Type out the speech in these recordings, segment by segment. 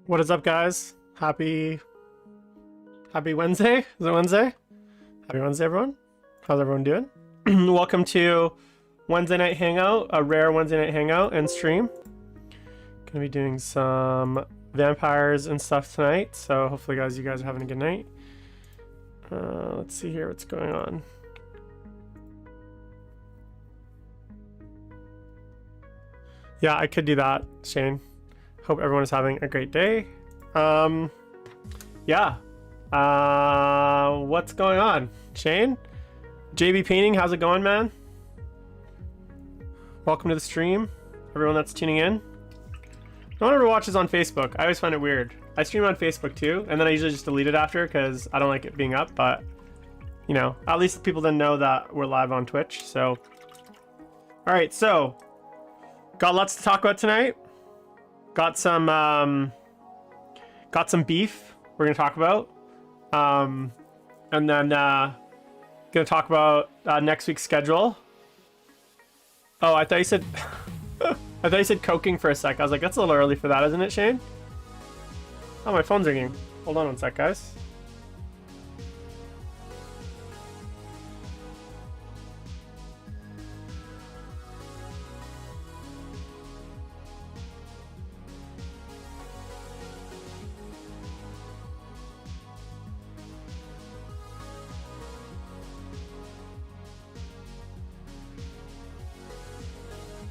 What is up, guys? Happy Wednesday. Is it Wednesday? Happy Wednesday, everyone. How's everyone doing? Welcome to Wednesday night hangout, a rare Wednesday night hangout and stream. Gonna be doing some vampires and stuff tonight, so hopefully, guys, you guys are having a good night. Let's see here what's going on. Yeah, I could do that, Shane. Hope everyone is having a great day. Yeah. What's going on, Shane? JB Painting, how's it going, man? Welcome to the stream, everyone that's tuning in. No one ever watches on Facebook. I always find it weird. I stream on Facebook too, and then I usually just delete it after because I don't like it being up, but you know, at least people then know that we're live on Twitch. So, all right, so got lots to talk about tonight. Got some beef we're gonna talk about, and then gonna talk about next week's schedule. Oh, I thought you said I thought you said coking for a sec. I was like, that's a little early for that, isn't it, Shane? Oh, my phone's ringing. Hold on one sec, guys.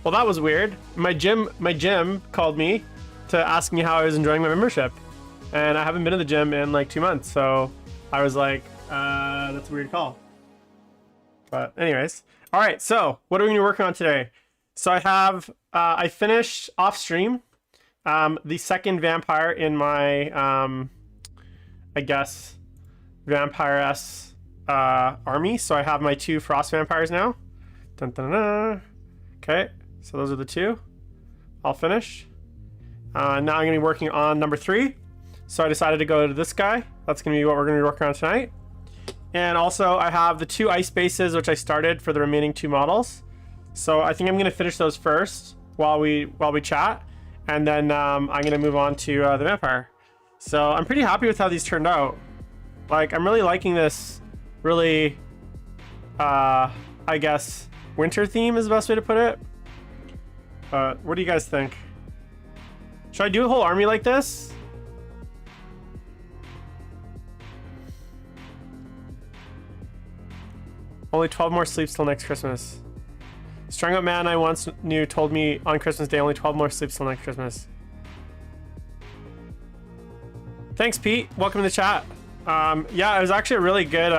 Well, that was weird. My gym called me to ask me how I was enjoying my membership, and I haven't been to the gym in like 2 months, so I was like, that's a weird call. But anyways, all right, so what are we gonna be working on today? So I finished off stream the second vampire in my I guess vampire-esque army. So I have my 2 frost vampires now. Dun, dun, dun. Okay, so those are the 2. I'll finish. Now I'm gonna be working on number 3. So I decided to go to this guy. That's gonna be what we're gonna be working on tonight. And also I have the 2 ice bases, which I started for the remaining 2 models. So I think I'm gonna finish those first while we chat, and then I'm gonna move on to the vampire. So I'm pretty happy with how these turned out. Like, I'm really liking this really I guess winter theme is the best way to put it. What do you guys think? Should I do a whole army like this? Only 12 more sleeps till next Christmas. Strung Up Man I once knew told me on Christmas Day only 12 more sleeps till next Christmas. Thanks, Pete. Welcome to the chat. Yeah, it was actually a really good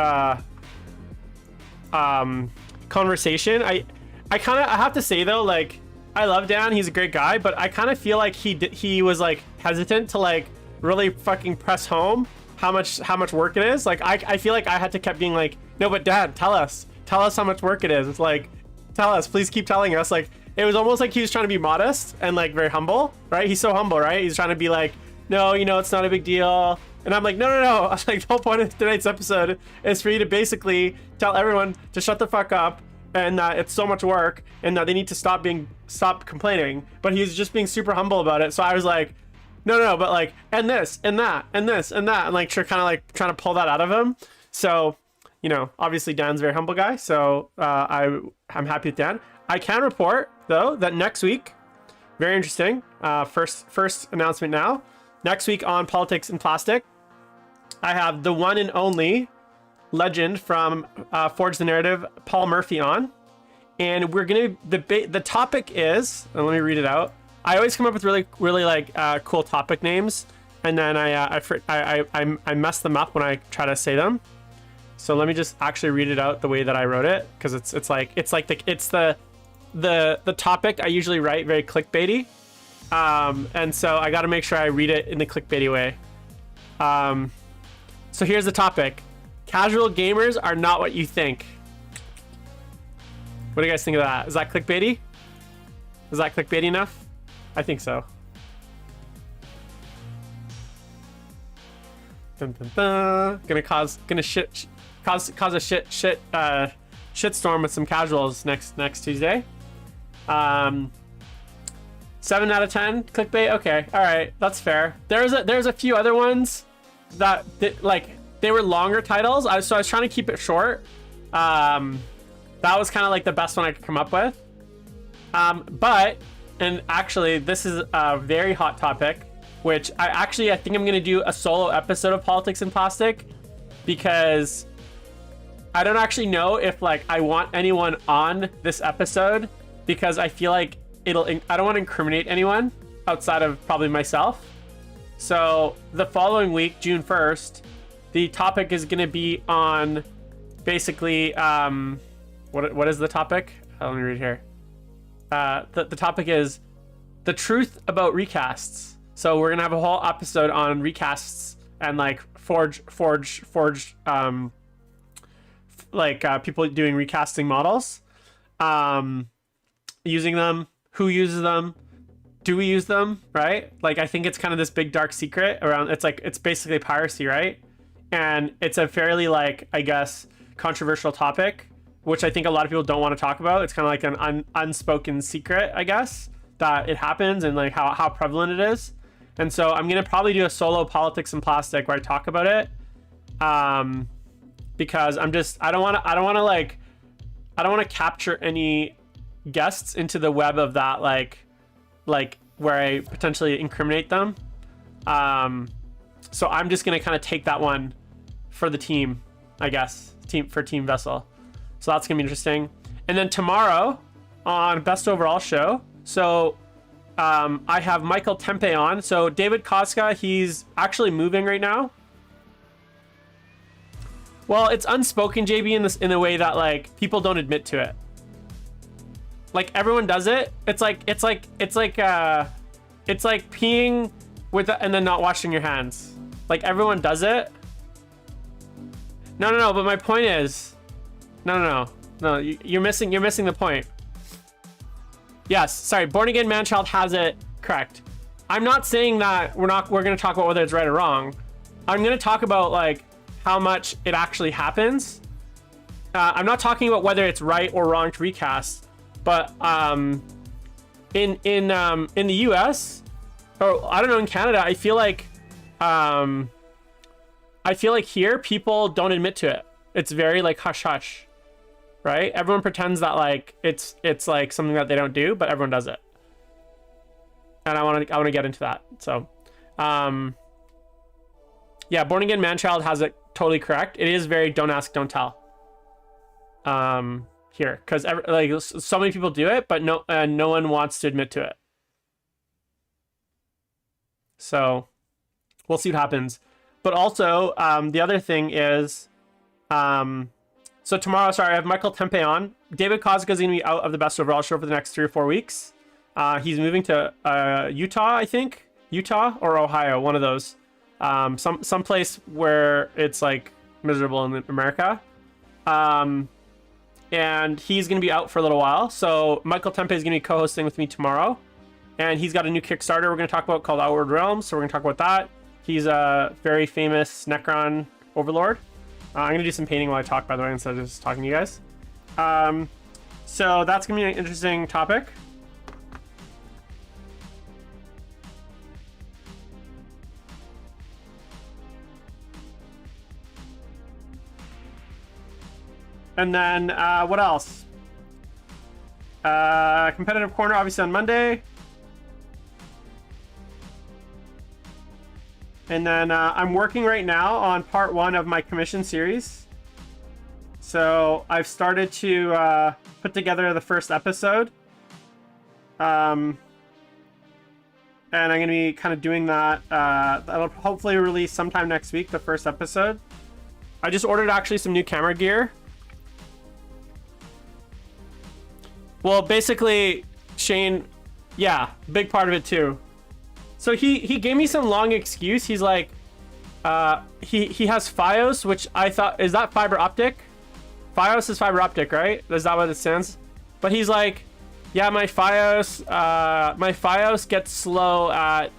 conversation. I have to say though, like, I love Dan, he's a great guy, but I kind of feel like he was like hesitant to like really fucking press home how much work it is. Like, I feel like I had to kept being like, no, but Dad, tell us how much work it is. It's like, tell us, please keep telling us. Like, it was almost like he was trying to be modest and like very humble, right? He's so humble, right? He's trying to be like, no, you know, it's not a big deal. And I'm like, no. I was like, the whole point of tonight's episode is for you to basically tell everyone to shut the fuck up, and that it's so much work, and that they need to stop complaining. But he was just being super humble about it. So I was like, no, but like, and this, and that, and this, and that, and like, kind of like trying to pull that out of him. So, you know, obviously Dan's a very humble guy. So I'm happy with Dan. I can report though that next week, very interesting. First announcement now. Next week on Politics and Plastic, I have the one and only legend from Forge the Narrative, Paul Murphy, on, and we're gonna the topic is, and let me read it out. I always come up with really like cool topic names, and then I mess them up when I try to say them. So let me just actually read it out the way that I wrote it, because it's the topic I usually write very clickbaity, and so I got to make sure I read it in the clickbaity way. So here's the topic: casual gamers are not what you think. What do you guys think of that? Is that clickbaity? Is that clickbaity enough? I think so. Dun, dun, dun. Gonna cause a shitstorm with some casuals next Tuesday. 7 out of 10 clickbait. Okay, all right, that's fair. There's a few other ones that like they were longer titles. So I was trying to keep it short. That was kind of like the best one I could come up with. But and actually, this is a very hot topic, which I think I'm gonna do a solo episode of Politics in Plastic, because I don't actually know if like I want anyone on this episode, because I feel like I don't want to incriminate anyone outside of probably myself. So the following week, June 1st, the topic is going to be on basically, what is the topic? Let me read here. The topic is the truth about recasts. So we're going to have a whole episode on recasts and like forged, people doing recasting models, using them. Who uses them? Do we use them? Right? Like, I think it's kind of this big dark secret around. It's basically piracy, right? And it's a fairly, like, I guess, controversial topic, which I think a lot of people don't want to talk about. It's kind of like an unspoken secret, I guess, that it happens, and like how prevalent it is. And so I'm gonna probably do a solo Politics in Plastic where I talk about it, because I don't want to capture any guests into the web of that, like where I potentially incriminate them. So I'm just gonna kind of take that one for the team, I guess, Team Vessel. So that's gonna be interesting. And then tomorrow on Best Overall Show, so I have Michael Tempe on. So David Koska, he's actually moving right now. Well, it's unspoken, JB, in the way that like people don't admit to it. Like, everyone does it. It's like peeing with and then not washing your hands. Like, everyone does it. No. But my point is, no. You're missing the point. Yes, sorry. Born Again Manchild has it correct. I'm not saying that we're going to talk about whether it's right or wrong. I'm going to talk about like how much it actually happens. I'm not talking about whether it's right or wrong to recast. But in the US, or I don't know, in Canada, I feel like here people don't admit to it. It's very like hush hush, right? Everyone pretends that like it's like something that they don't do, but everyone does it. And I want to get into that. So, yeah, Born Again Manchild has it totally correct. It is very don't ask, don't tell. Here, because like so many people do it, but no one wants to admit to it. So we'll see what happens. But also, the other thing is, so tomorrow, sorry, I have Michael Tempe on. David Koska is going to be out of the Best Overall Show for the next 3 or 4 weeks. He's moving to Utah, I think. Utah or Ohio, one of those. Some place where it's like miserable in America. And he's going to be out for a little while. So Michael Tempe is going to be co-hosting with me tomorrow. And he's got a new Kickstarter we're going to talk about called Outward Realms. So we're going to talk about that. He's a very famous Necron overlord. I'm going to do some painting while I talk, by the way, instead of just talking to you guys. So that's going to be an interesting topic. And then, what else? Competitive Corner, obviously, on Monday. And then I'm working right now on part 1 of my commission series. So I've started to put together the first episode. And I'm going to be kind of doing that. That'll hopefully release sometime next week, the first episode. I just ordered actually some new camera gear. Well, basically, Shane, yeah, big part of it too. So he gave me some long excuse. He's like, he has Fios, which I thought, is that fiber optic? Fios is fiber optic, right? Is that what it stands? But he's like, yeah, my Fios gets slow at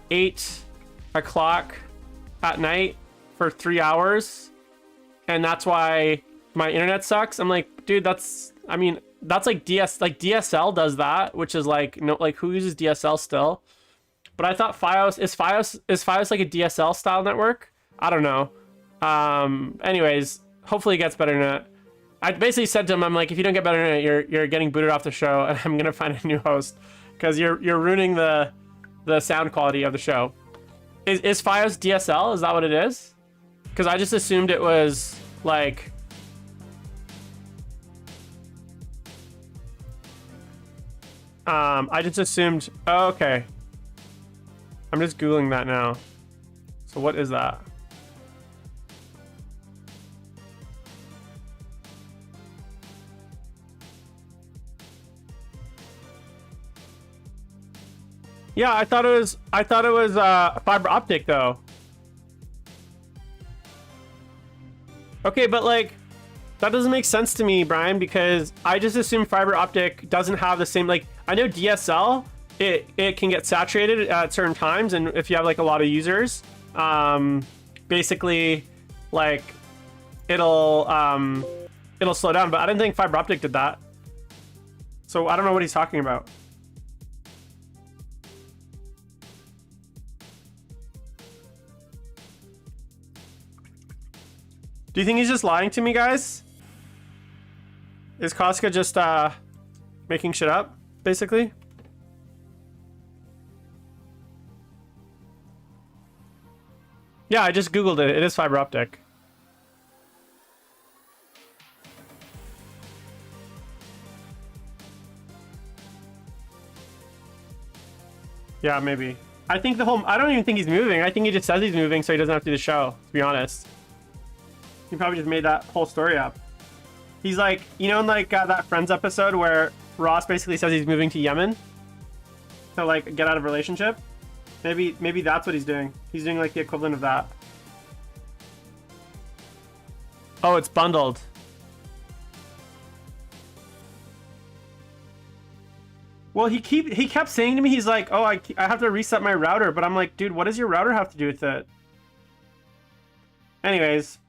8 o'clock at night for 3 hours, and that's why my internet sucks. I'm like, dude, that's like DSL does that, which is like, no, like who uses DSL still? But I thought Fios like a DSL style network? I don't know. Anyways, hopefully it gets better internet. I basically said to him, I'm like, if you don't get better internet, you're getting booted off the show, and I'm gonna find a new host because you're ruining the sound quality of the show. Is Fios DSL? Is that what it is? Because I just assumed it was like. I just assumed. Oh, okay. I'm just Googling that now. So what is that? Yeah, I thought it was fiber optic though. Okay, but like that doesn't make sense to me, Brian, because I just assume fiber optic doesn't have the same, like, I know DSL, it can get saturated at certain times, and if you have like a lot of users, basically like it'll slow down, but I didn't think fiber optic did that. So I don't know what he's talking about. Do you think he's just lying to me, guys? Is Koska just making shit up, basically? Yeah, I just Googled it. It is fiber optic. Yeah, maybe. I think I don't even think he's moving. I think he just says he's moving so he doesn't have to do the show, to be honest. He probably just made that whole story up. He's like, you know, in like that Friends episode where Ross basically says he's moving to Yemen to like get out of a relationship. Maybe that's what he's doing. He's doing like the equivalent of that. Oh, it's bundled. Well, he kept saying to me, he's like, oh, I have to reset my router, but I'm like, dude, what does your router have to do with it? Anyways.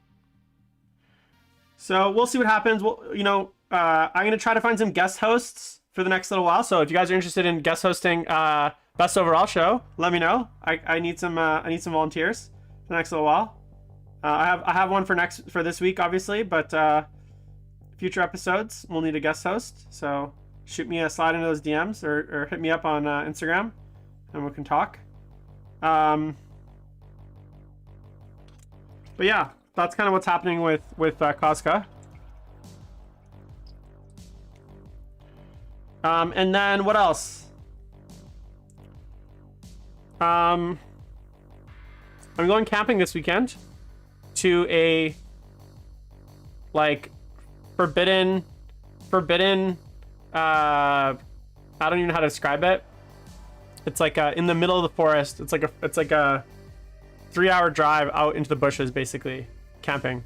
So we'll see what happens. Well, you know, I'm gonna try to find some guest hosts for the next little while. So if you guys are interested in guest hosting Best Overall Show, let me know. I need some volunteers for the next little while. I have one for this week, obviously, but future episodes we'll need a guest host. So shoot me a slide into those DMs or hit me up on Instagram, and we can talk. But yeah. That's kind of what's happening with Koska. And then what else? I'm going camping this weekend to a like forbidden I don't even know how to describe it. It's like in the middle of the forest. It's like a 3-hour drive out into the bushes, basically. Camping.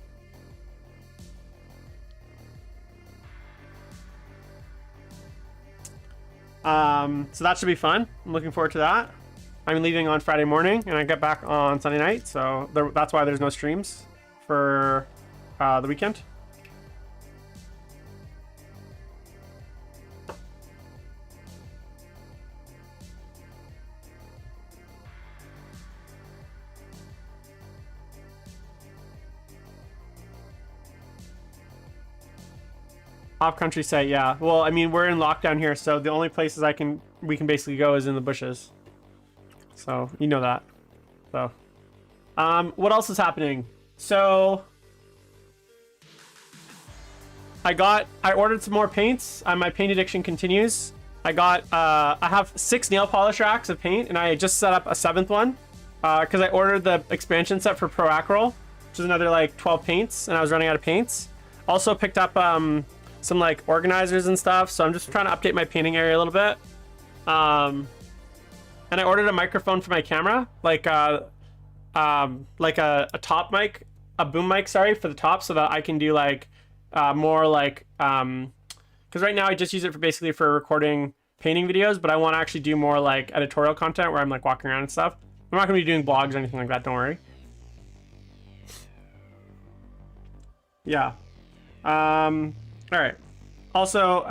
So that should be fun. I'm looking forward to that. I'm leaving on Friday morning and I get back on Sunday night, so that's why there's no streams for the weekend. Off country site, yeah. Well, I mean, we're in lockdown here, so the only places we can basically go is in the bushes. So you know that. So, what else is happening? So, I ordered some more paints. My paint addiction continues. I have 6 nail polish racks of paint, and I just set up a 7th one because I ordered the expansion set for Pro Acryl, which is another like 12 paints, and I was running out of paints. Also picked up some like organizers and stuff, so I'm just trying to update my painting area a little bit. And I ordered a microphone for my camera, like a top mic, a boom mic, sorry, for the top, so that I can do like more like because right now I just use it for recording painting videos, but I want to actually do more like editorial content where I'm like walking around and stuff. I'm not gonna be doing blogs or anything like that, don't worry. Yeah. All right. Also,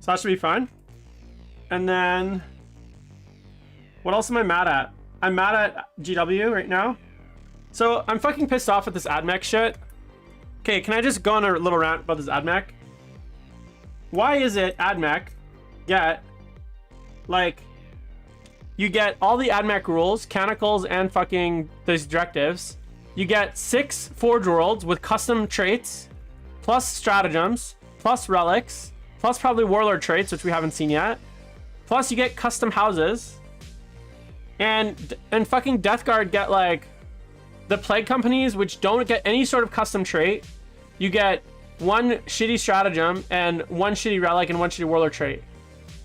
so that should be fun. And then, what else am I mad at? I'm mad at GW right now. So I'm fucking pissed off at this AdMech shit. Okay, can I just go on a little rant about this AdMech? Why is it AdMech get, like, you get all the AdMech rules, canticles, and fucking those directives. You get 6 Forge Worlds with custom traits, plus stratagems, plus relics, plus probably warlord traits, which we haven't seen yet. Plus you get custom houses. And fucking Death Guard get like the Plague Companies, which don't get any sort of custom trait. You get 1 shitty stratagem and 1 shitty relic and 1 shitty warlord trait.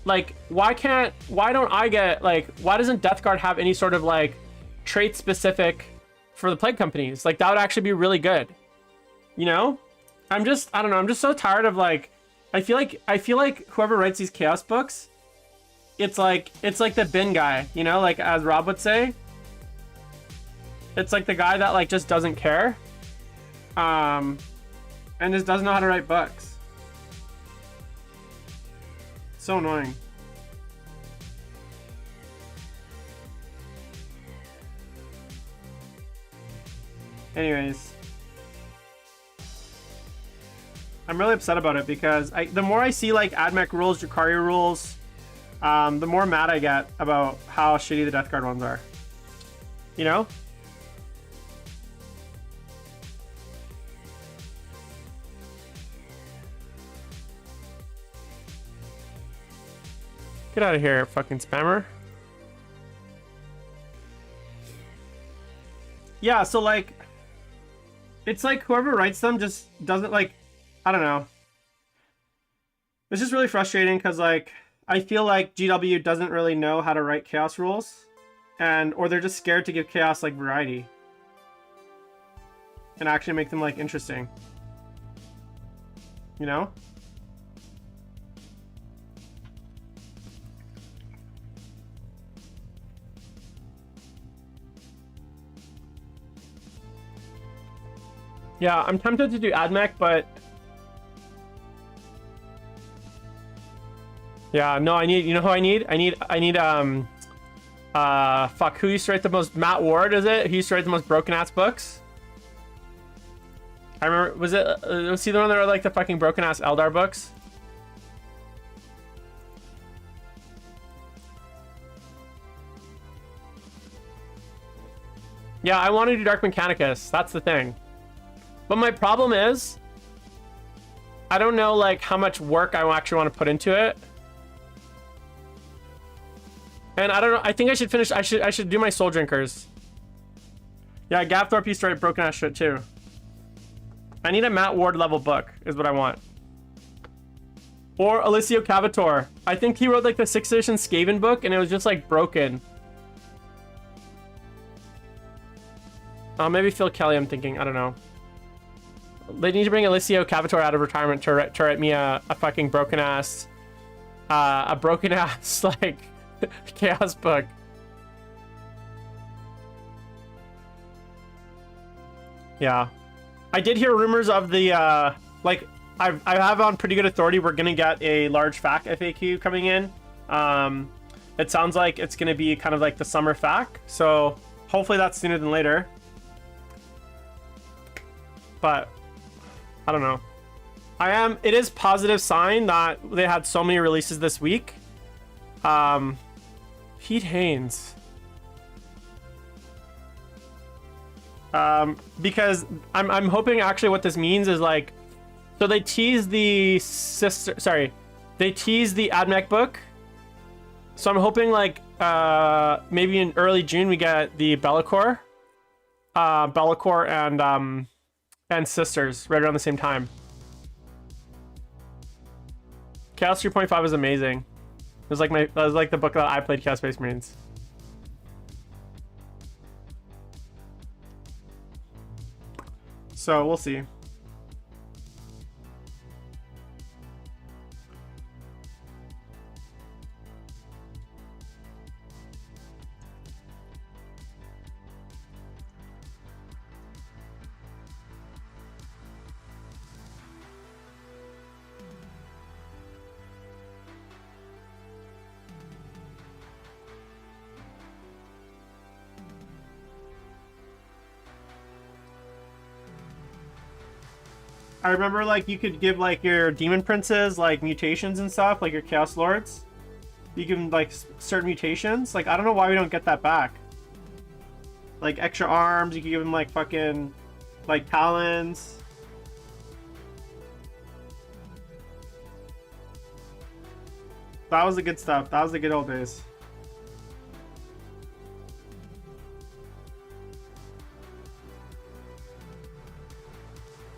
Like, why don't I get, like, why doesn't Death Guard have any sort of like trait specific for the Plague Companies? Like, that would actually be really good. You know? I don't know, I'm just so tired of like, I feel like whoever writes these chaos books, it's like the bin guy, you know, like as Rob would say. It's like the guy that like just doesn't care. And just doesn't know how to write books. So annoying. Anyways, I'm really upset about it because the more I see like AdMech rules, Drukhari rules, the more mad I get about how shitty the Death Guard ones are. You know? Get out of here, fucking spammer. Yeah, so like, it's like whoever writes them just doesn't like, I don't know. It's just really frustrating because like, I feel like GW doesn't really know how to write chaos rules, or they're just scared to give chaos like variety and actually make them like interesting. You know? Yeah, I'm tempted to do AdMech, but yeah, no, I need, you know who I need? I need fuck, who used to write the most, Matt Ward, is it? He used to write the most broken ass books. I remember, was he the one that wrote like the fucking broken ass Eldar books? Yeah, I want to do Dark Mechanicus, that's the thing. But my problem is, I don't know like how much work I actually want to put into it. And I don't know, I think I should finish, I should do my Soul Drinkers. Yeah, Gavthorpe used to write broken ass shit too. I need a Matt Ward level book, is what I want. Or Alessio Cavator. I think he wrote like the 6th edition Skaven book and it was just like broken. Maybe Phil Kelly, I'm thinking, I don't know. They need to bring Alessio Cavator out of retirement to write me a fucking broken ass, like chaos book. Yeah, I did hear rumors of the like I have on pretty good authority we're gonna get a large FAQ FAQ coming in. It sounds like it's gonna be kind of like the summer FAQ, so hopefully that's sooner than later. But I don't know. It is positive sign that they had so many releases this week. Pete Haynes. Because I'm hoping actually what this means is like, so they teased the AdMech book. So I'm hoping like maybe in early June we get the Be'lakor and Sisters right around the same time. Chaos 3.5 was amazing. It was like the book that I played Chaos Space Marines. So we'll see. I remember like you could give like your demon princes like mutations and stuff, like your chaos lords. You give them like certain mutations. Like I don't know why we don't get that back. Like extra arms, you can give them like fucking like talons. That was the good stuff. That was the good old days.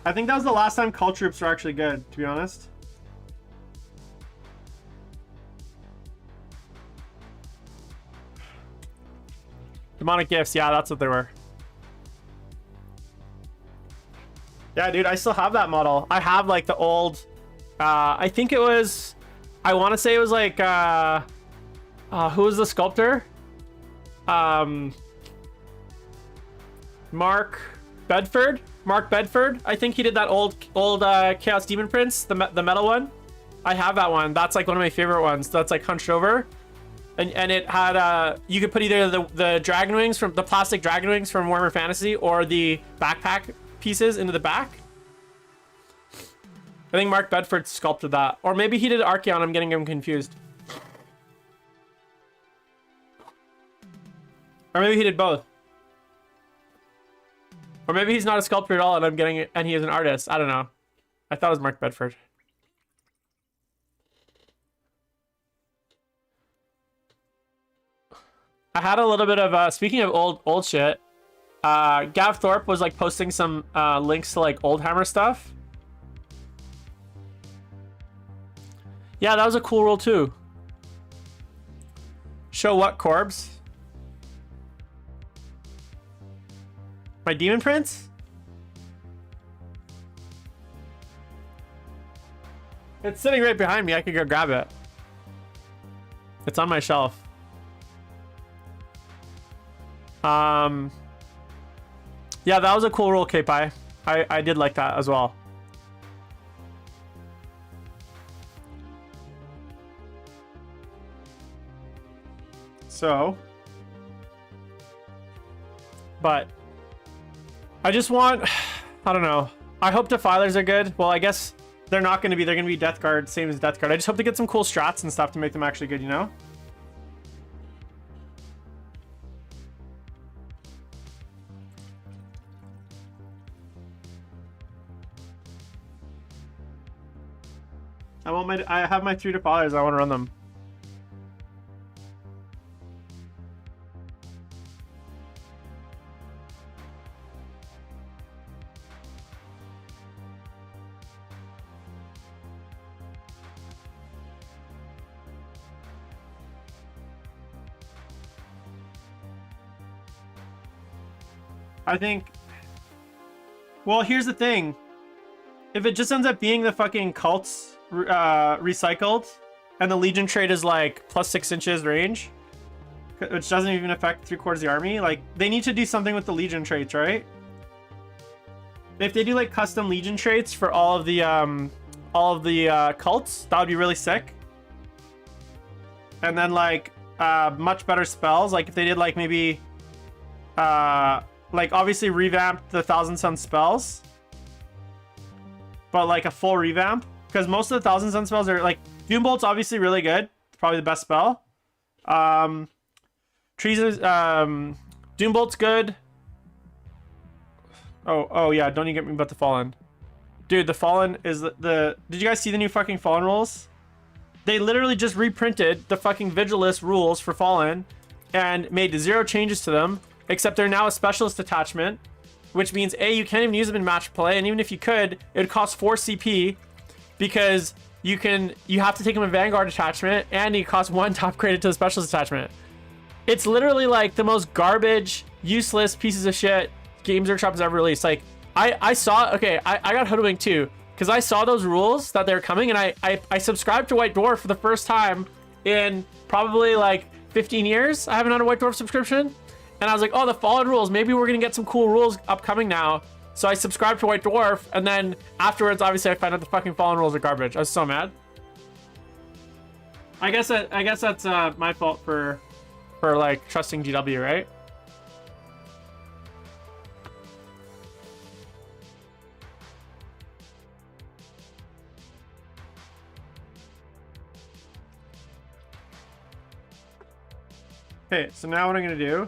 I think that was the last time cult troops were actually good, to be honest. Demonic gifts, yeah, that's what they were. Yeah, dude, I still have that model. I have like the old, I think it was, I want to say it was like, who was the sculptor? Mark Bedford, I think he did that old Chaos Demon Prince, the metal one. I have that one. That's like one of my favorite ones. That's like hunched over, and it had you could put either the dragon wings from the plastic dragon wings from Warhammer Fantasy or the backpack pieces into the back. I think Mark Bedford sculpted that, or maybe he did Archeon. I'm getting him confused, or maybe he did both. Or maybe he's not a sculptor at all and I'm getting it and he is an artist. I don't know. I thought it was Mark Bedford. I had a little bit of speaking of old shit. Gav Thorpe was like posting some links to like old Hammer stuff. Yeah, that was a cool rule too. Show what, Corbs? My Demon Prince? It's sitting right behind me. I could go grab it. It's on my shelf. Yeah, that was a cool roll, K-Pi. I did like that as well. So, but I just want, I don't know. I hope Defilers are good. Well, I guess they're not going to be. They're going to be Death Guard, same as Death Guard. I just hope to get some cool strats and stuff to make them actually good, you know? I have my 3 Defilers. I want to run them. I think, well, here's the thing. If it just ends up being the fucking cults recycled and the Legion trait is like plus 6 inches range, which doesn't even affect 3/4 of the army, like they need to do something with the Legion traits, right? If they do like custom Legion traits for all of the cults, that would be really sick. And then like much better spells, like if they did like maybe like obviously revamp the Thousand Sun spells, but like a full revamp, because most of the Thousand Sun spells are like Doombolt's obviously really good, probably the best spell. Doombolt's good. Oh yeah, don't you get me about the Fallen, dude. The Fallen is the did you guys see the new fucking Fallen rules? They literally just reprinted the fucking Vigilist rules for Fallen and made 0 changes to them. Except they're now a specialist attachment, which means A, you can't even use them in match play, and even if you could, it would cost 4 CP because you have to take them in Vanguard attachment, and it costs 1 to upgrade it to the specialist attachment. It's literally like the most garbage, useless pieces of shit Games Workshop has ever released. Like I saw, okay, I got hoodwinked too, because I saw those rules that they're coming, and I subscribed to White Dwarf for the first time in probably like 15 years. I haven't had a White Dwarf subscription. And I was like, oh, the Fallen rules. Maybe we're going to get some cool rules upcoming now. So I subscribed to White Dwarf. And then afterwards, obviously, I found out the fucking Fallen rules are garbage. I was so mad. I guess that's my fault for like trusting GW, right? Okay, so now what I'm gonna do.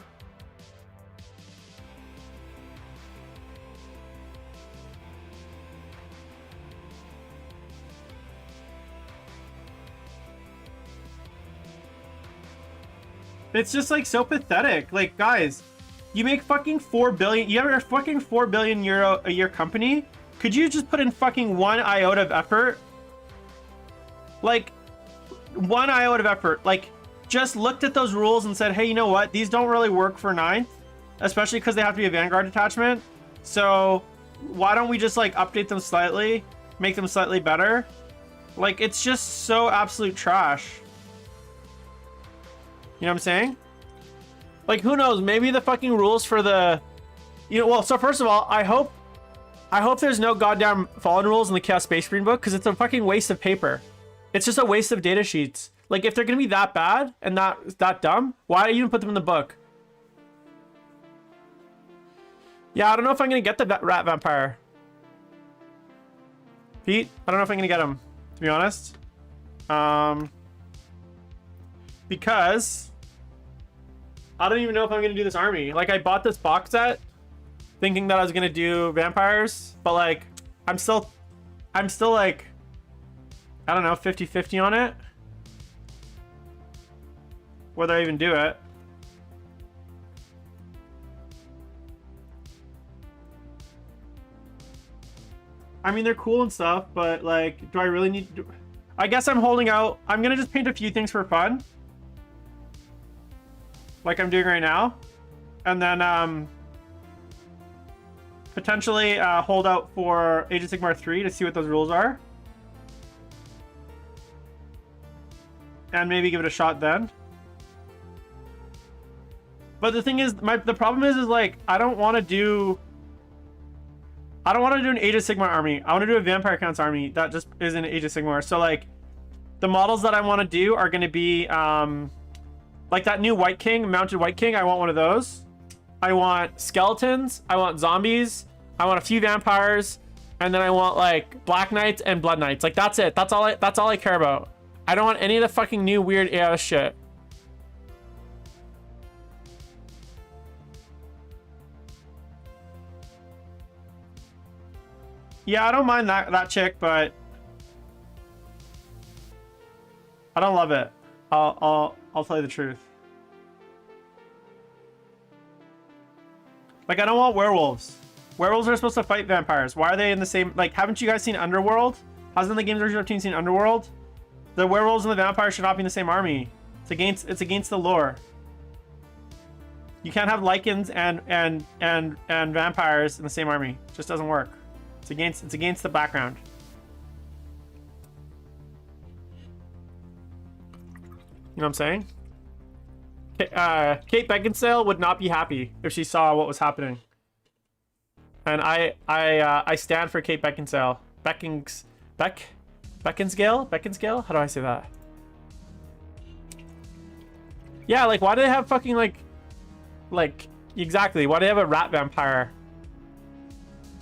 It's just like so pathetic. Like, guys, you make fucking 4 billion. You have a fucking 4 billion euro a year company. Could you just put in fucking 1 iota of effort? Like, 1 iota of effort. Like, just looked at those rules and said, hey, you know what? These don't really work for 9th, especially because they have to be a Vanguard detachment. So why don't we just like update them slightly, make them slightly better? Like, it's just so absolute trash. You know what I'm saying? Like, who knows? Maybe the fucking rules for the, you know, well, so first of all, I hope there's no goddamn Fallen rules in the Chaos Space Marine book, because it's a fucking waste of paper. It's just a waste of data sheets. Like, if they're gonna be that bad and that dumb, why even put them in the book? Yeah, I don't know if I'm gonna get the Rat Vampire. Pete, I don't know if I'm gonna get him, to be honest. Because I don't even know if I'm gonna do this army. Like, I bought this box set thinking that I was gonna do vampires, but like I'm still like, I don't know, 50-50 on it, whether I even do it. I mean, they're cool and stuff, but like, do I really need to? I guess I'm holding out. I'm gonna just paint a few things for fun, like I'm doing right now, and then potentially hold out for Age of Sigmar 3 to see what those rules are, and maybe give it a shot then. But the thing is, the problem is like, I don't want to do an Age of Sigmar army. I want to do a Vampire Counts army that just isn't Age of Sigmar. So like, the models that I want to do are going to be like that new White King, mounted White King. I want one of those. I want skeletons. I want zombies. I want a few vampires, and then I want like Black Knights and Blood Knights. Like, that's it. That's all I care about. I don't want any of the fucking new weird AOS shit. Yeah, I don't mind that chick, but I don't love it. I'll tell you the truth. Like, I don't want werewolves. Werewolves are supposed to fight vampires. Why are they in the same? Like, haven't you guys seen Underworld? Hasn't the games version of team seen Underworld? The werewolves and the vampires should not be in the same army. It's against the lore. You can't have Lycans and vampires in the same army. It just doesn't work. It's against the background. You know what I'm saying? Kate Beckinsale would not be happy if she saw what was happening. And I stand for Kate Beckinsale. Beckinsale? How do I say that? Yeah, like, why do they have fucking like exactly? Why do they have a rat vampire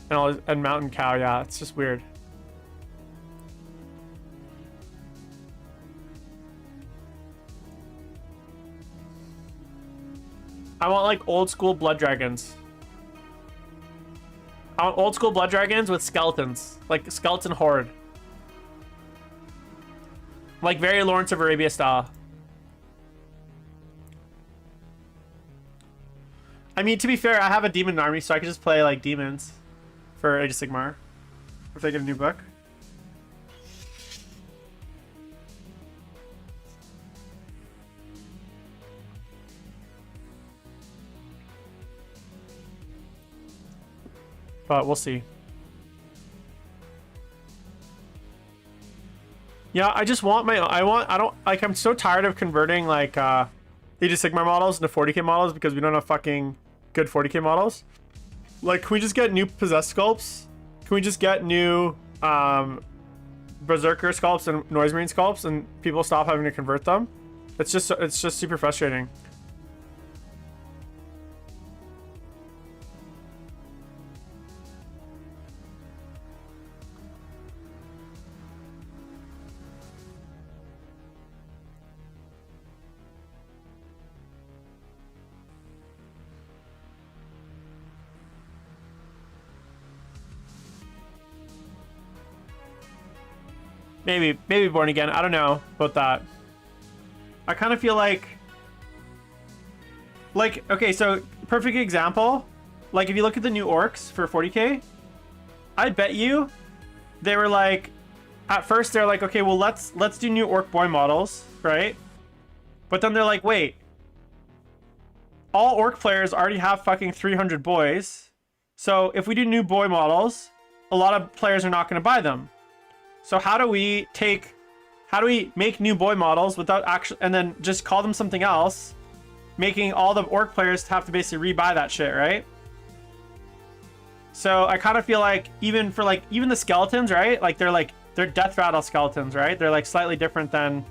and mountain cow? Yeah, it's just weird. I want like old school blood dragons. I want old school blood dragons with skeletons, like skeleton horde, like very Lawrence of Arabia style. I mean, to be fair, I have a demon army, so I can just play like demons for Age of Sigmar if they get a new book. But we'll see. Yeah, I just want I'm so tired of converting like Age of Sigmar models into 40k models because we don't have fucking good 40k models. Like, can we just get new possessed sculpts? Can we just get new berserker sculpts and noise marine sculpts and people stop having to convert them? It's just super frustrating. Maybe Born Again. I don't know about that. I kind of feel like, okay, so perfect example. Like, if you look at the new orcs for 40k, I bet you they were like, at first they're like, okay, well, let's do new orc boy models, right? But then they're like, wait, all orc players already have fucking 300 boys. So if we do new boy models, a lot of players are not going to buy them. So how do we make new boy models without actually, and then just call them something else, making all the orc players have to basically rebuy that shit, right? So I kind of feel like even the skeletons, right? Like they're death rattle skeletons, right? They're like slightly different than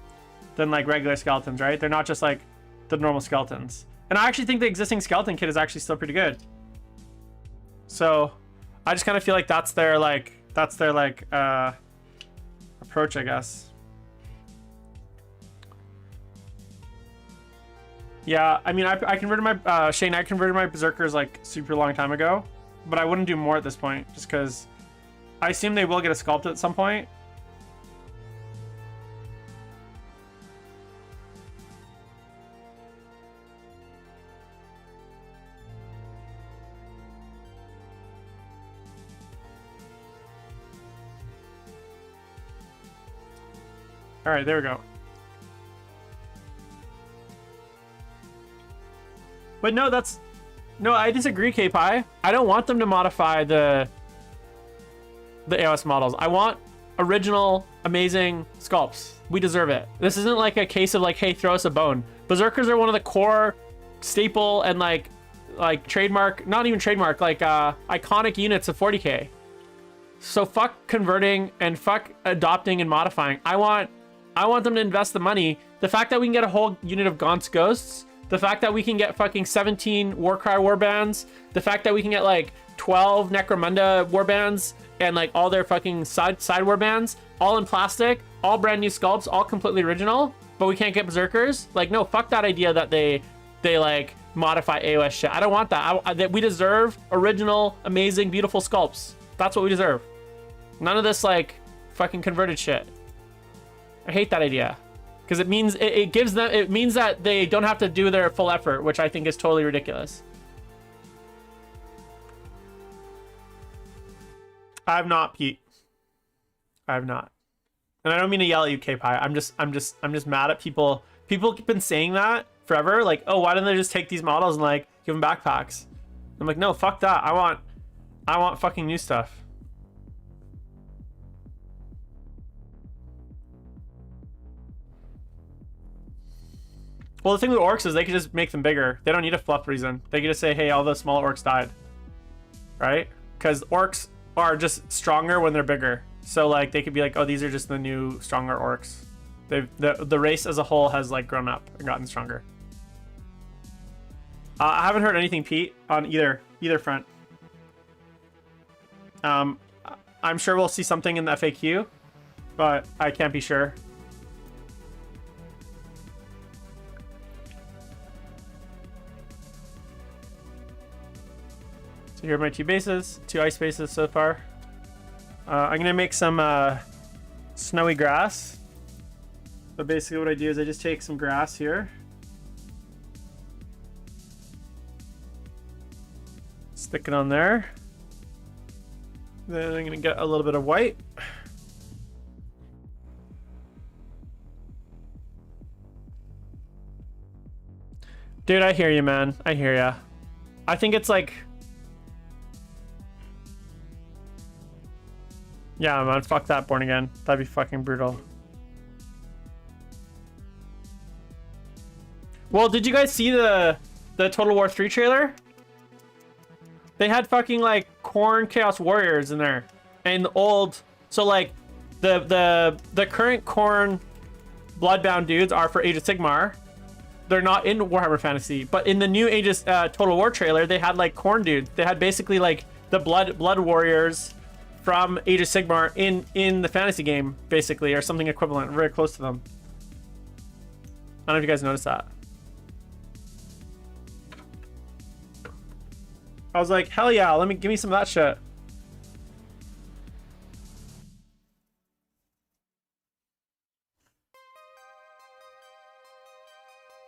like regular skeletons, right? They're not just like the normal skeletons. And I actually think the existing skeleton kit is actually still pretty good. So I just kind of feel like that's their approach, I guess. Yeah, I mean, I converted my Shane. I converted my berserkers like super long time ago, but I wouldn't do more at this point just because I assume they will get a sculpt at some point. All right, there we go. But no, I disagree, K-Pi. I don't want them to modify the AOS models. I want original, amazing sculpts. We deserve it. This isn't like a case of like, hey, throw us a bone. Berserkers are one of the core, staple, and like trademark, not even trademark, like iconic units of 40k. So fuck converting and fuck adopting and modifying. I want them to invest the money. The fact that we can get a whole unit of Gaunt's Ghosts, the fact that we can get fucking 17 Warcry warbands, the fact that we can get like 12 Necromunda warbands and like all their fucking side warbands, all in plastic, all brand new sculpts, all completely original, but we can't get Berserkers. Like, no, fuck that idea that they like modify AOS shit. I don't want that. That we deserve original, amazing, beautiful sculpts. That's what we deserve. None of this like fucking converted shit. I hate that idea because it means it means that they don't have to do their full effort, which I think is totally ridiculous. I have not, Pete. I have not, and I don't mean to yell at you, K-Pi. I'm just mad at people. People have been saying that forever. Like, oh, why don't they just take these models and like give them backpacks? I'm like, no, fuck that. I want fucking new stuff. Well, the thing with orcs is they can just make them bigger. They don't need a fluff reason. They can just say, hey, all the small orcs died. Right? Because orcs are just stronger when they're bigger. So, like, they could be like, oh, these are just the new, stronger orcs. The race as a whole has, like, grown up and gotten stronger. I haven't heard anything, Pete, on either front. I'm sure we'll see something in the FAQ, but I can't be sure. So here are my two bases, two ice bases so far. I'm gonna make some snowy grass. So basically what I do is I just take some grass here. Stick it on there. Then I'm gonna get a little bit of white. Dude, I hear you, man. I hear ya. I think it's like... Yeah, man, fuck that, Born Again. That'd be fucking brutal. Well, did you guys see the Total War 3 trailer? They had fucking like Khorne Chaos Warriors in there. And the old, so like the current Khorne Bloodbound dudes are for Age of Sigmar. They're not in Warhammer Fantasy, but in the new Aegis Total War trailer, they had like Khorne dudes. They had basically like the blood warriors from Age of Sigmar in the fantasy game, basically, or something equivalent, very close to them. I don't know if you guys noticed that. I was like, hell yeah, give me some of that shit.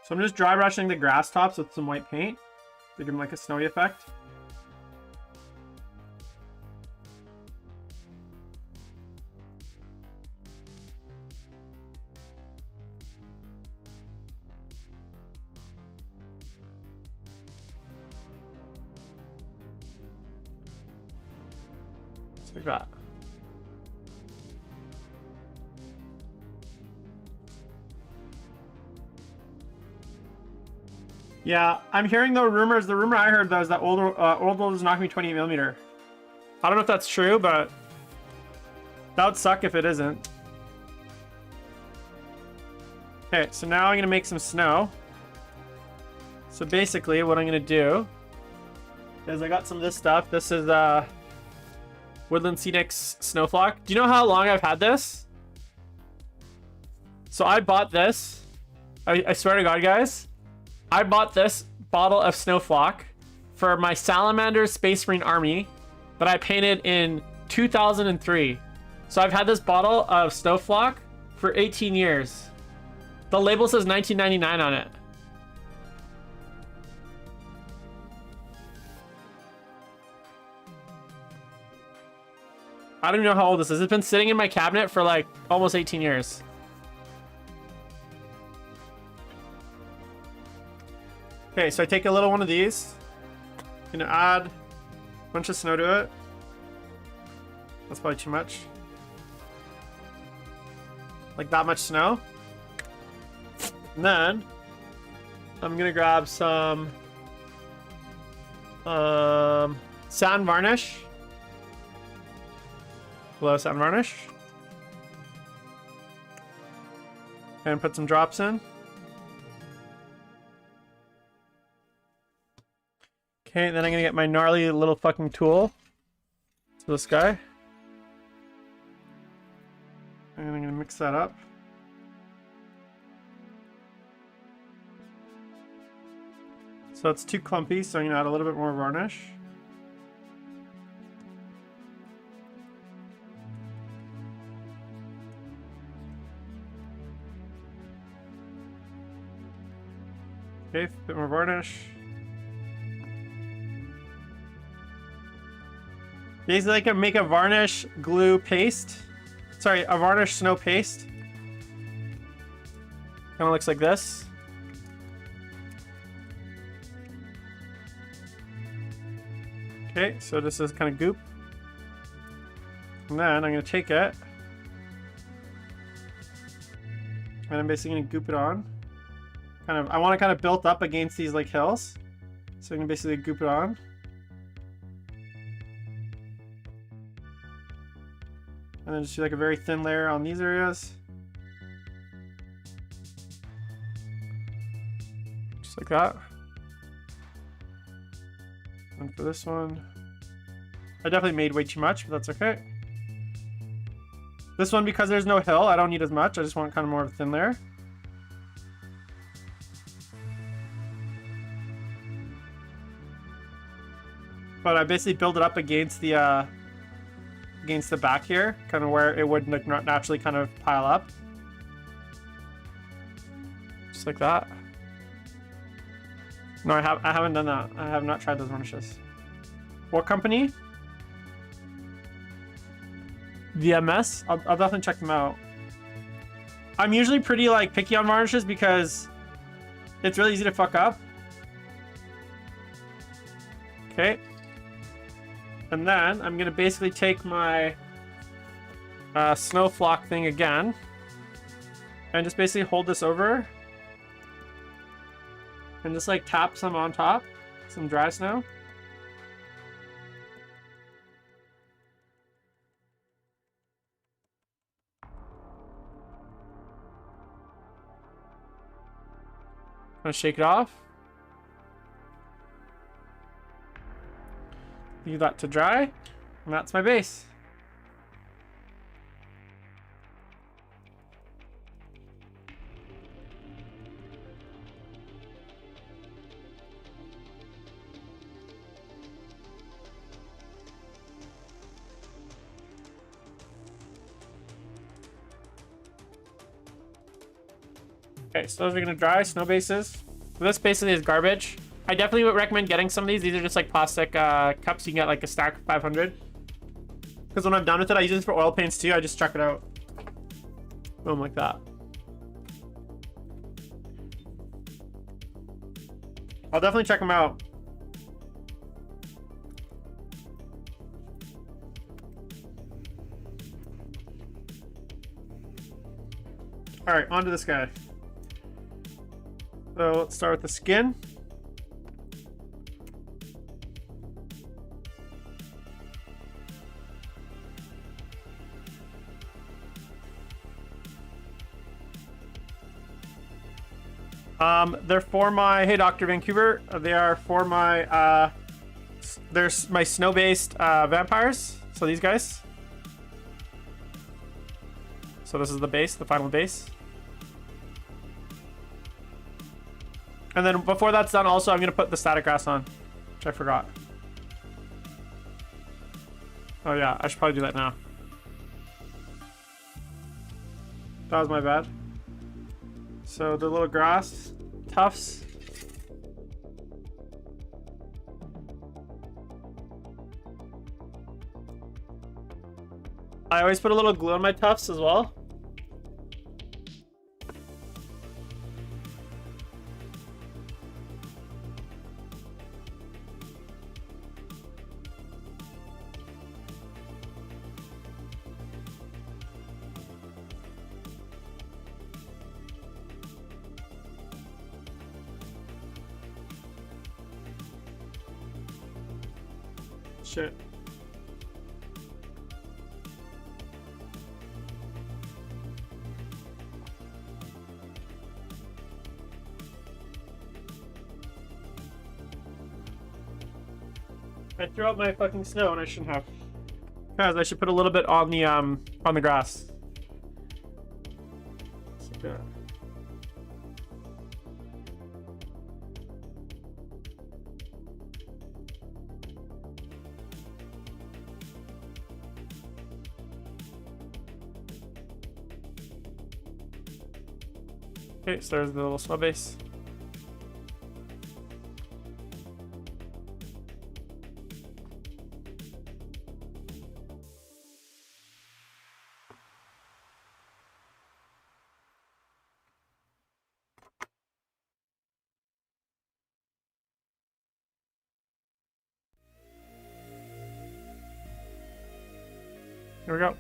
So I'm just dry brushing the grass tops with some white paint to give them like a snowy effect. Just like that. Yeah, I'm hearing the rumors. The rumor I heard was that old is not gonna be 28mm. I don't know if that's true, but that would suck if it isn't. Okay, so now I'm gonna make some snow. So basically, what I'm gonna do is I got some of this stuff. This is Woodland Scenics Snowflock. Do you know how long I've had this? So I bought this. I swear to God, guys. I bought this bottle of Snowflock for my Salamander Space Marine Army that I painted in 2003. So I've had this bottle of Snowflock for 18 years. The label says 1999 on it. I don't even know how old this is. It's been sitting in my cabinet for like almost 18 years. Okay, so I take a little one of these. Gonna add a bunch of snow to it. That's probably too much. Like that much snow. And then I'm gonna grab some sand varnish. Glow sand varnish. And put some drops in. Okay, then I'm gonna get my gnarly little fucking tool. So this guy. And I'm gonna mix that up. So it's too clumpy, so I'm gonna add a little bit more varnish. Okay, a bit more varnish. Basically, I can make a varnish glue paste. Sorry, a varnish snow paste. Kind of looks like this. Okay, so this is kind of goop. And then I'm going to take it. And I'm basically going to goop it on. I want to kind of build up against these like hills. So I'm going to basically goop it on. And then just do like a very thin layer on these areas. Just like that. And for this one, I definitely made way too much, but that's okay. This one, because there's no hill, I don't need as much. I just want kind of more of a thin layer. But I basically build it up against the back here, kind of where it would not naturally kind of pile up. Just like that. No, I haven't done that. I have not tried those varnishes. What company? VMS? I'll definitely check them out. I'm usually pretty like picky on varnishes because it's really easy to fuck up. Okay. And then I'm gonna basically take my Snowflock thing again and just basically hold this over and just like tap some on top, some dry snow. Gonna shake it off. Leave that to dry, and that's my base. Okay, so those are gonna dry. Snow bases. So this basically is garbage. I definitely would recommend getting some of these. These are just like plastic cups. You can get like a stack of 500. Because when I'm done with it, I use this for oil paints too. I just chuck it out. Boom, like that. I'll definitely check them out. All right, on to this guy. So let's start with the skin. They're for my, hey Dr. Vancouver, they are for my, there's my snow-based vampires. So these guys. So this is the base, the final base. And then before that's done, also I'm gonna put the static grass on, which I forgot. Oh yeah, I should probably do that now. That was my bad. So the little grass tufts. I always put a little glue on my tufts as well. Shit. I threw out my fucking snow and I shouldn't have. Guys, I should put a little bit on the grass. Yeah. Okay, so there's the little snow base. Here we go.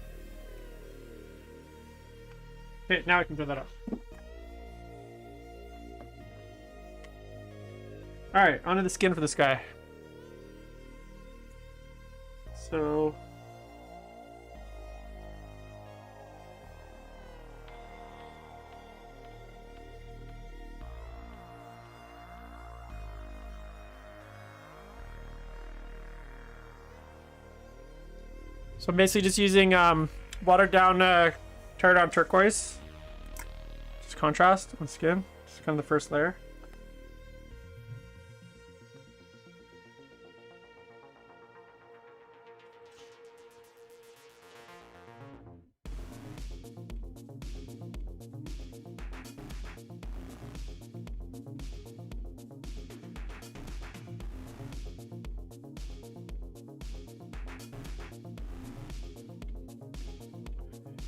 Okay, now I can turn that off. Alright, onto the skin for this guy. So... So I'm basically just using watered down Pterodon turquoise. Just contrast on skin. Just kind of the first layer.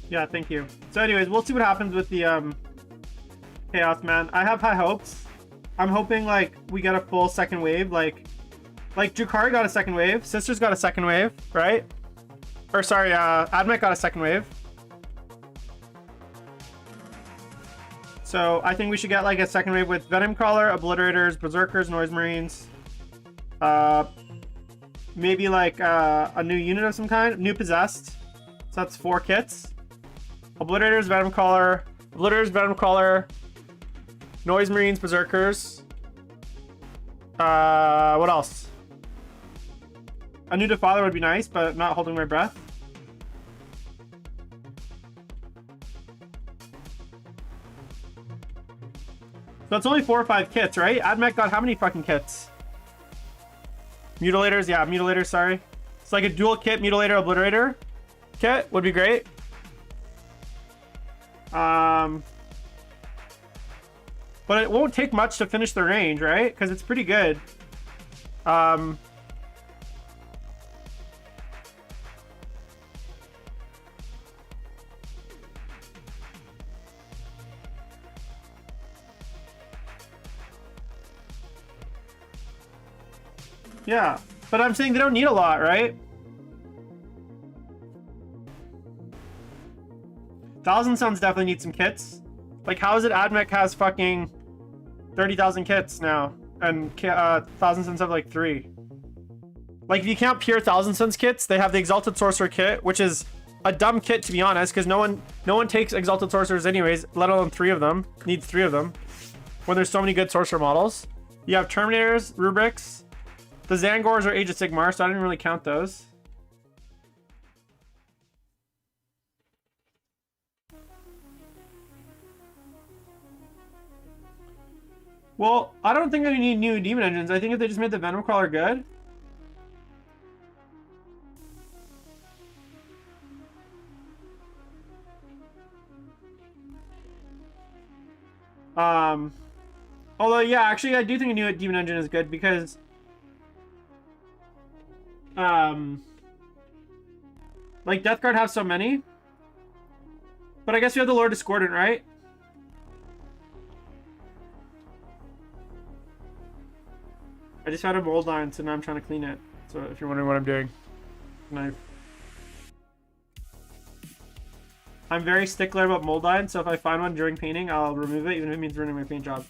Yeah, thank you. So anyways, we'll see what happens with the Chaos Man. I have high hopes. I'm hoping like we get a full second wave, like Drukhari got a second wave, Sisters got a second wave, right? Or sorry, Admech got a second wave. So I think we should get like a second wave with Venom Crawler, Obliterators, Berserkers, Noise Marines. Maybe like a new unit of some kind, new Possessed. So that's 4 kits. Obliterators, Venom Crawler, Noise Marines, Berserkers. What else? A new Defiler would be nice, but not holding my breath. So it's only 4 or 5 kits, right? Admech got how many fucking kits? Mutilators, yeah, Mutilators, sorry. It's like a dual kit Mutilator Obliterator kit would be great. But it won't take much to finish the range, right? Because it's pretty good. Yeah, but I'm saying they don't need a lot, right? 1,000 Suns definitely need some kits. Like, how is it AdMech has fucking 30,000 kits now, and 1,000 Suns have like 3? Like, if you count pure 1,000 Suns kits, they have the Exalted Sorcerer kit, which is a dumb kit to be honest, because no one takes Exalted Sorcerers anyways, let alone 3 of them. Needs 3 of them when there's so many good Sorcerer models. You have Terminators, Rubrics. The Zangors are Age of Sigmar, so I didn't really count those. Well, I don't think they need new demon engines. I think if they just made the Venom Crawler good. Although, yeah, actually, I do think a new demon engine is good because like Death Guard have so many, but I guess you have the Lord Discordant, right? I just had a mold line, so now I'm trying to clean it. So if you're wondering what I'm doing, knife. I'm very stickler about mold line, so if I find one during painting, I'll remove it, even if it means ruining my paint job.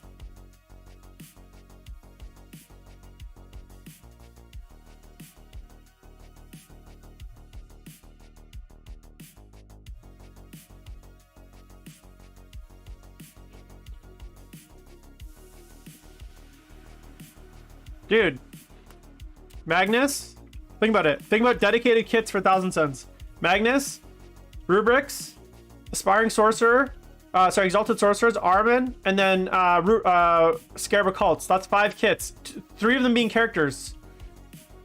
Dude, Magnus, think about it. Think about dedicated kits for 1,000 Suns. Magnus, Rubrics, Aspiring Sorcerer, Exalted Sorcerers, Armin, and then Scarab Occults. That's 5 kits. 3 of them being characters.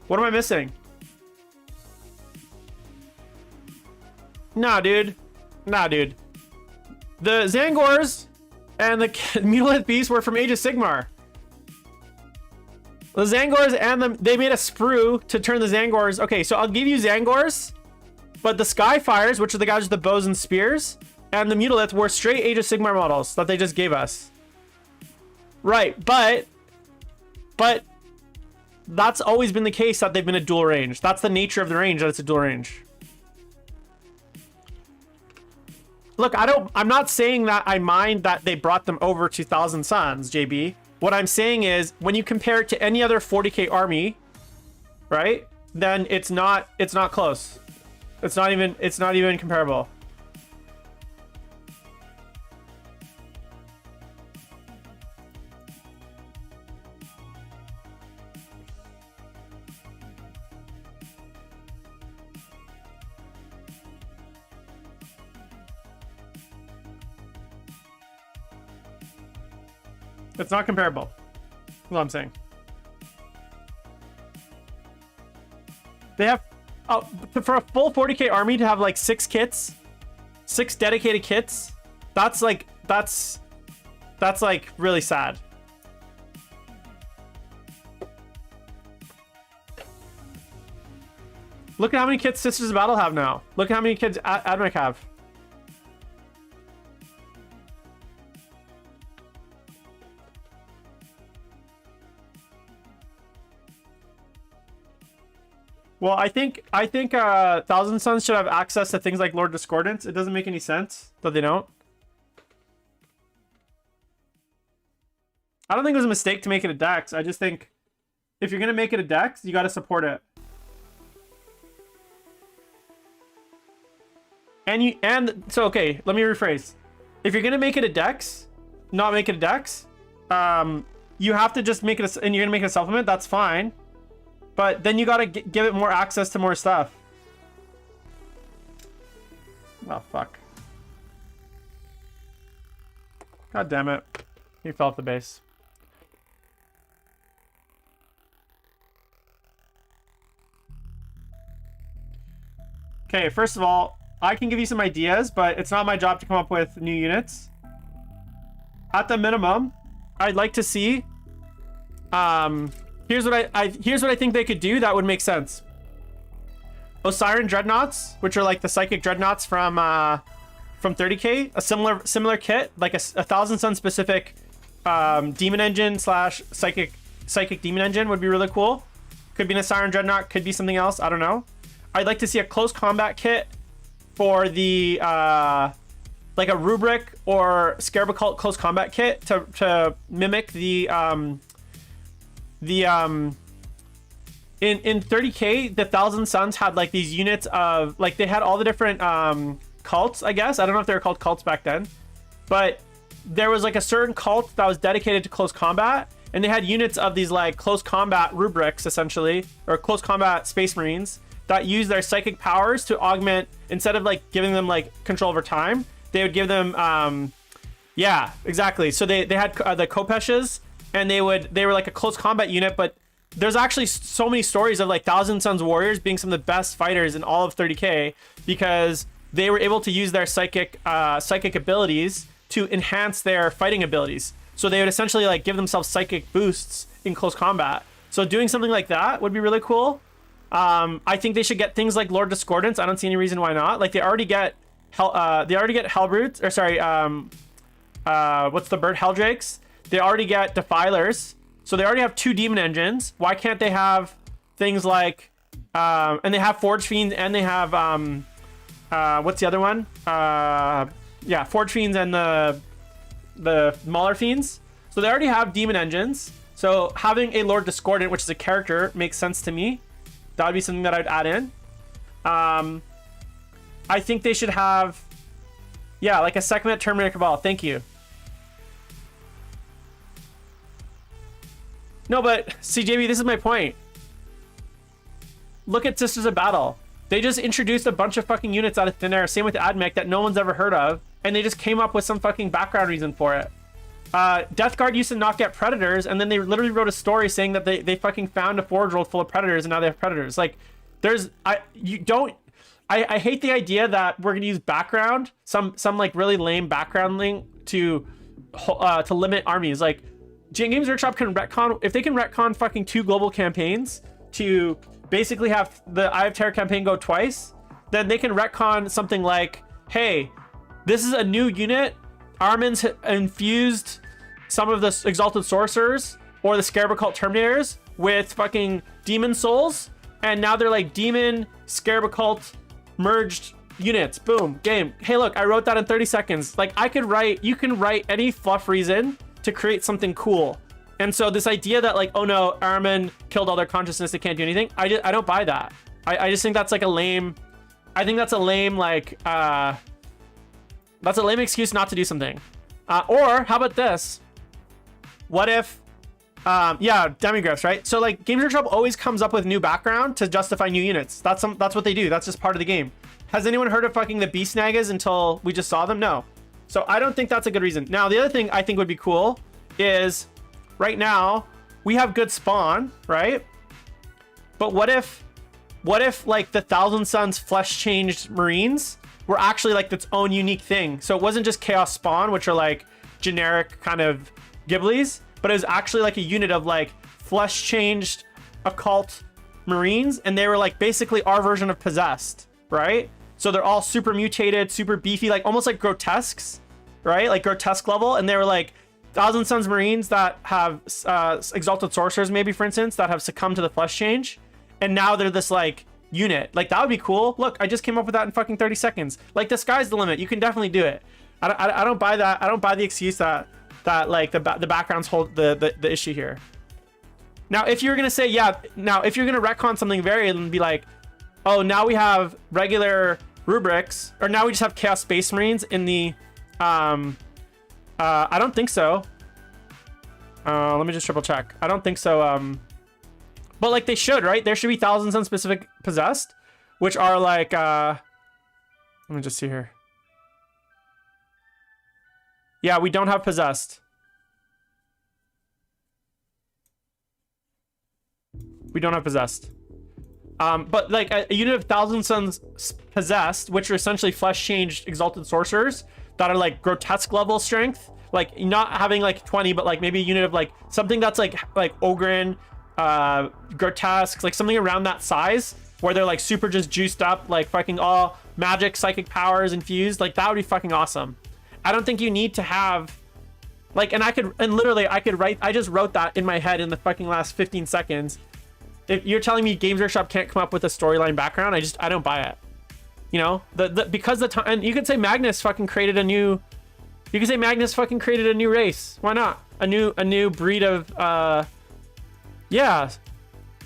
What am I missing? Nah, dude. Nah, dude. The Zangors and the Mutalith Beasts were from Age of Sigmar. The Zangors and they made a sprue to turn the Zangors. Okay, so I'll give you Zangors, but the Skyfires, which are the guys with the bows and spears, and the Mutalith were straight Age of Sigmar models that they just gave us. Right, but that's always been the case that they've been a dual range. That's the nature of the range, that it's a dual range. Look, I'm not saying that I mind that they brought them over to 1,000 Suns, JB. What I'm saying is, when you compare it to any other 40k army, right? Then it's not close. It's not even comparable. It's not comparable. That's what I'm saying. They have for a full 40k army to have like 6 kits, 6 dedicated kits. That's like really sad. Look at how many kits Sisters of Battle have now. Look at how many kids AdMech have. Well, I think 1,000 Suns should have access to things like Lord Discordance. It doesn't make any sense that they don't. I don't think it was a mistake to make it a Dex. I just think if you're gonna make it a Dex, you got to support it. So okay, let me rephrase. If you're gonna make it a Dex, not make it a Dex, you have to just make it and you're gonna make it a supplement. That's fine. But then you gotta give it more access to more stuff. Oh, fuck. God damn it. He fell off the base. Okay, first of all, I can give you some ideas, but it's not my job to come up with new units. At the minimum, I'd like to see. Here's what I think they could do that would make sense. Osiren Dreadnoughts, which are like the psychic dreadnoughts from 30k, a similar kit, like a 1,000 Sun specific demon engine / psychic demon engine would be really cool. Could be an Osiren Dreadnought, could be something else, I don't know. I'd like to see a close combat kit for the like a Rubric or Scarab Occult close combat kit to mimic the in 30k, the 1,000 Suns had like these units of like, they had all the different cults, I guess. I don't know if they were called cults back then, but there was like a certain cult that was dedicated to close combat, and they had units of these like close combat rubrics essentially, or close combat space marines that use their psychic powers to augment, instead of like giving them like control over time, they would give them yeah, exactly. So they had the Kopeshes, and they were like a close combat unit, but there's actually so many stories of like 1,000 Suns warriors being some of the best fighters in all of 30k because they were able to use their psychic abilities to enhance their fighting abilities. So they would essentially like give themselves psychic boosts in close combat. So doing something like that would be really cool. I think they should get things like Lord Discordance. I don't see any reason why not. Like they already get Hellbrutes, or sorry, what's the bird? Helldrakes. They already get Defilers. So they already have 2 demon engines. Why can't they have things like and they have Forge Fiends, and they have what's the other one? Yeah, Forge Fiends and the Mauler Fiends. So they already have demon engines. So having a Lord Discordant, which is a character, makes sense to me. That would be something that I'd add in. I think they should have, yeah, like a Sekhmet Terminator Cabal. Thank you. No, but CJB, this is my point. Look at Sisters of Battle. They just introduced a bunch of fucking units out of thin air. Same with AdMech that no one's ever heard of. And they just came up with some fucking background reason for it. Death Guard used to not get Predators, and then they literally wrote a story saying that they fucking found a Forge World full of Predators, and now they have Predators. Like, I hate the idea that we're gonna use background, some like really lame background link to limit armies. Like, Games Workshop can retcon, if they can retcon fucking 2 global campaigns to basically have the Eye of Terror campaign go twice, then they can retcon something like, hey, this is a new unit. Armin's infused some of the Exalted Sorcerers or the Scarab Occult Terminators with fucking Demon Souls, and now they're like Demon, Scarab Occult merged units. Boom, game. Hey, look, I wrote that in 30 seconds. Like, you can write any fluff reason to create something cool. And so this idea that like, oh no, Armin killed all their consciousness, they can't do anything, I don't buy that. I just think that's like a lame, I think that's a lame like that's a lame excuse not to do something. Or how about this? What if yeah, Demigryphs, right? So like Games Workshop always comes up with new background to justify new units. That's what they do. That's just part of the game. Has anyone heard of fucking the Beast Nagas until we just saw them? No. So I don't think that's a good reason. Now, the other thing I think would be cool is right now we have good spawn, right? But what if like the 1,000 Suns flesh changed Marines were actually like its own unique thing? So it wasn't just Chaos Spawn, which are like generic kind of Ghiblies, but it was actually like a unit of like flesh changed occult Marines, and they were like basically our version of Possessed, right? So they're all super mutated, super beefy, like almost like Grotesques, right? Like Grotesque level. And they were like 1,000 Suns Marines that have Exalted Sorcerers, maybe, for instance, that have succumbed to the flesh change. And now they're this like unit. Like, that would be cool. Look, I just came up with that in fucking 30 seconds. Like, the sky's the limit. You can definitely do it. I don't buy that. I don't buy the excuse that like the backgrounds hold the issue here. Now, if you're going to say, yeah, now if you're going to retcon something varied and be like, oh, now we have regular rubrics, or now we just have Chaos Space Marines in the I don't think so. Let me just triple check. I don't think so. But like they should, right? There should be 1,000 Sun specific Possessed, which are like let me just see here. Yeah, we don't have Possessed. We don't have Possessed. But like a unit of 1,000 Suns Possessed, which are essentially flesh changed Exalted Sorcerers that are like grotesque level strength, like not having like 20, but like maybe a unit of like something that's like Ogren, grotesque, like something around that size where they're like super just juiced up, like fucking all magic psychic powers infused. Like that would be fucking awesome. I don't think you need to have like, and literally I could write, I just wrote that in my head in the fucking last 15 seconds. If you're telling me Games Workshop can't come up with a storyline background, I don't buy it. You know, because the time, and you could say Magnus fucking created a new race. Why not? A new breed of, yeah,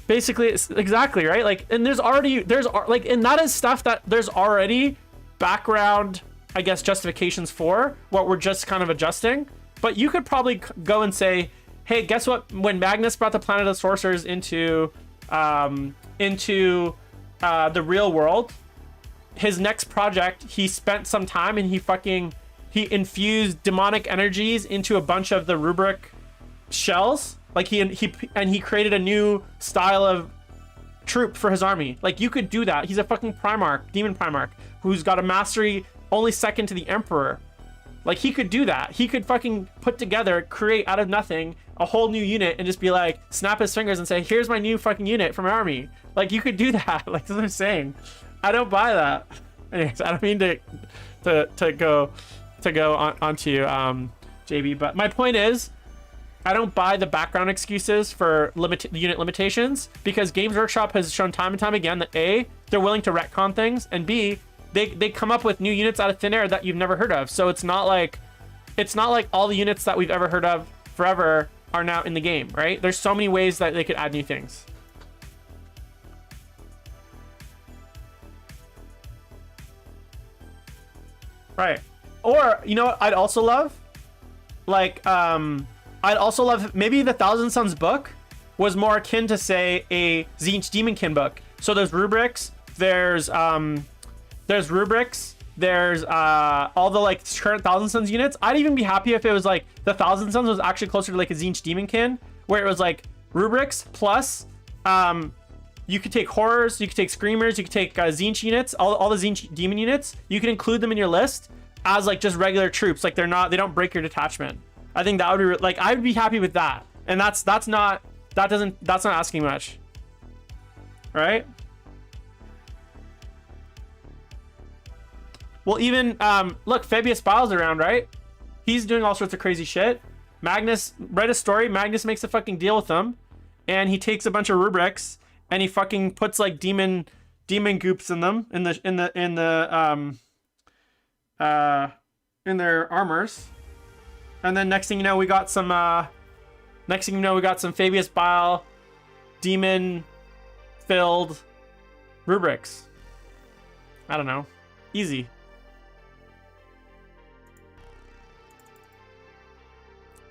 basically it's exactly right. Like, and there's like, and that is stuff that there's already background, I guess, justifications for what we're just kind of adjusting. But you could probably go and say, hey, guess what? When Magnus brought the Planet of Sorcerers into the real world, his next project, he spent some time and he infused demonic energies into a bunch of the rubric shells. Like he created a new style of troop for his army. Like you could do that. He's a fucking Primarch, Demon Primarch, who's got a mastery only second to the Emperor. Like he could do that. He could fucking put together, create out of nothing a whole new unit and just be like, snap his fingers and say, here's my new fucking unit from my army. Like you could do that. Like that's what I'm saying. I don't buy that. Anyways, I don't mean to go onto you, JB, but my point is, I don't buy the background excuses for unit limitations, because Games Workshop has shown time and time again that A, they're willing to retcon things, and B, they come up with new units out of thin air that you've never heard of. So it's not like all the units that we've ever heard of forever are now in the game, right? There's so many ways that they could add new things. Right. Or, you know what I'd also love? Like, I'd also love, maybe the Thousand Sons book was more akin to, say, a Tzeentch Demonkin book. So there's rubrics, there's rubrics, there's all the like current Thousand Sons units. I'd even be happy if it was like the Thousand Sons was actually closer to like a Tzeentch Demonkin, where it was like rubrics plus you could take horrors, you could take screamers, you could take Tzeentch units, all the Tzeentch demon units. You can include them in your list as like just regular troops. Like they don't break your detachment. I think that would be like, I would be happy with that. And that's not asking much, right? Well, even look, Fabius Bile's around, right? He's doing all sorts of crazy shit. Magnus read a story. Magnus makes a fucking deal with them, and he takes a bunch of rubrics and he fucking puts like demon goops in them in their armors. And then next thing you know, we got some Fabius Bile demon filled rubrics. I don't know. Easy.